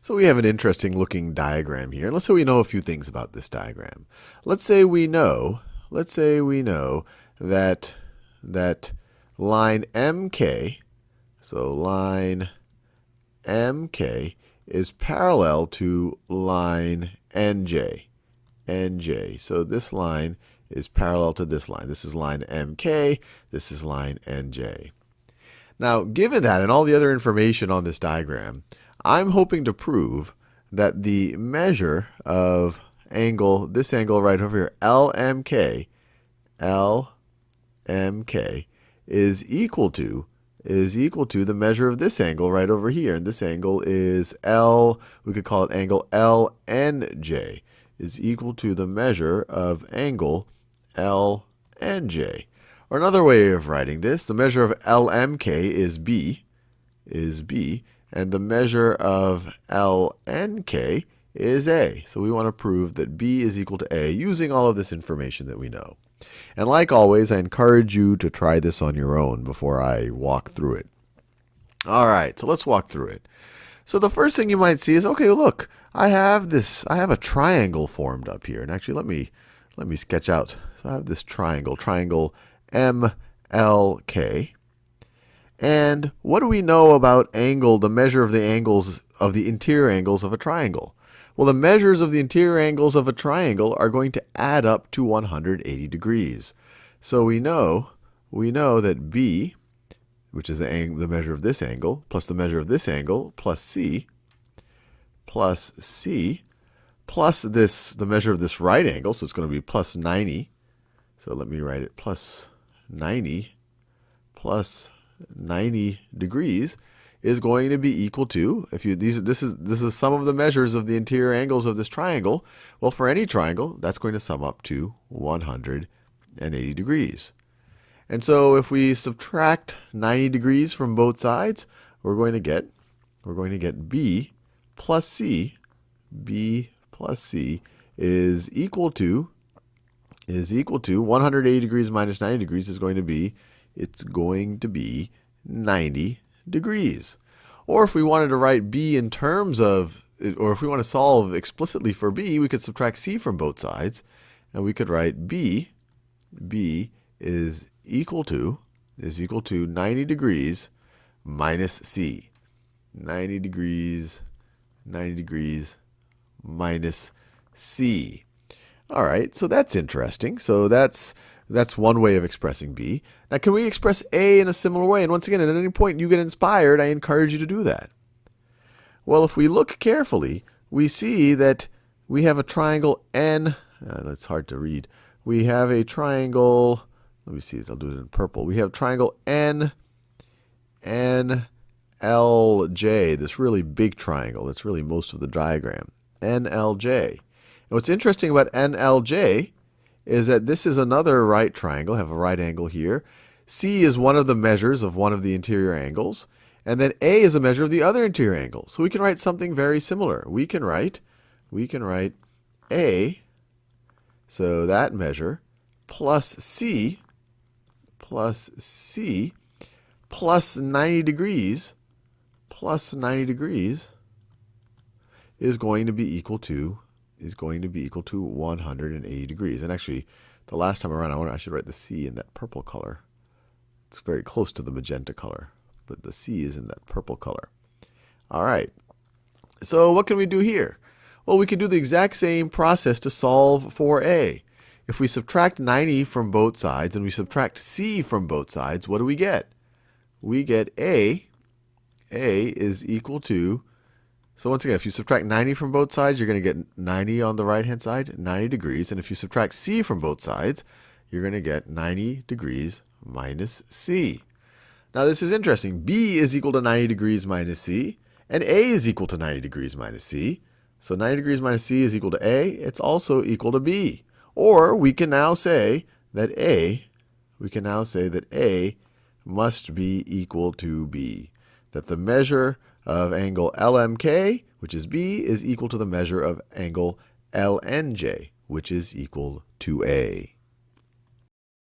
So we have an interesting looking diagram here. Let's say we know a few things about this diagram. Let's say we know that line MK, so line MK is parallel to line NJ. So this line is parallel to this line. This is line MK, this is line NJ. Now, given that and all the other information on this diagram, I'm hoping to prove that the measure of angle, this angle right over here, LMK, is equal to the measure of this angle right over here. And this angle is L, we could call it angle LNJ, is equal to the measure of angle LNJ. Or another way of writing this, the measure of LMK is B, and the measure of LNK is A. So we want to prove that B is equal to A using all of this information that we know. And like always, I encourage you to try this on your own before I walk through it. All right, so let's walk through it. So the first thing you might see is, okay, look, I have a triangle formed up here. And actually, let me sketch out. So I have this triangle MLK. And what do we know about angle, the measure of the angles of the interior angles of a triangle? Well, the measures of the interior angles of a triangle are going to add up to 180 degrees. So we know that B, which is the measure of this angle, plus the measure of this angle, plus C, plus the measure of this right angle, so it's going to be plus 90. So let me write it plus 90 degrees is going to be equal to, this is some of the measures of the interior angles of this triangle. Well, for any triangle, that's going to sum up to 180 degrees. And so if we subtract 90 degrees from both sides, we're going to get B plus C is equal to 180 degrees minus 90 degrees is going to be 90 degrees. Or if we wanted to write B in terms of, or if we want to solve explicitly for B, we could subtract C from both sides, and we could write B is equal to 90 degrees minus C. 90 degrees minus C. All right, so that's interesting. So that's one way of expressing B. Now, can we express A in a similar way? And once again, at any point you get inspired, I encourage you to do that. Well, if we look carefully, we see that we have a triangle N. That's hard to read. We have a triangle. Let me see. I'll do it in purple. We have triangle NLJ. This really big triangle. That's really most of the diagram. NLJ. And what's interesting about NLJ is that this is another right triangle, have a right angle here. C is one of the measures of one of the interior angles. And then A is a measure of the other interior angle. So we can write something very similar. We can write A, so that measure, plus C, plus 90 degrees, is going to be equal to 180 degrees. And actually, the last time around, I should write the C in that purple color. It's very close to the magenta color, but the C is in that purple color. All right. So what can we do here? Well, we can do the exact same process to solve for A. If we subtract 90 from both sides and we subtract C from both sides, what do we get? We get A is equal to, so once again, if you subtract 90 from both sides, you're going to get 90 on the right-hand side, 90 degrees. And if you subtract C from both sides, you're going to get 90 degrees minus C. Now this is interesting. B is equal to 90 degrees minus C, and A is equal to 90 degrees minus C. So 90 degrees minus C is equal to A. It's also equal to B. Or we can now say that A must be equal to B. That the measure of angle LMK, which is B, is equal to the measure of angle LNJ, which is equal to A.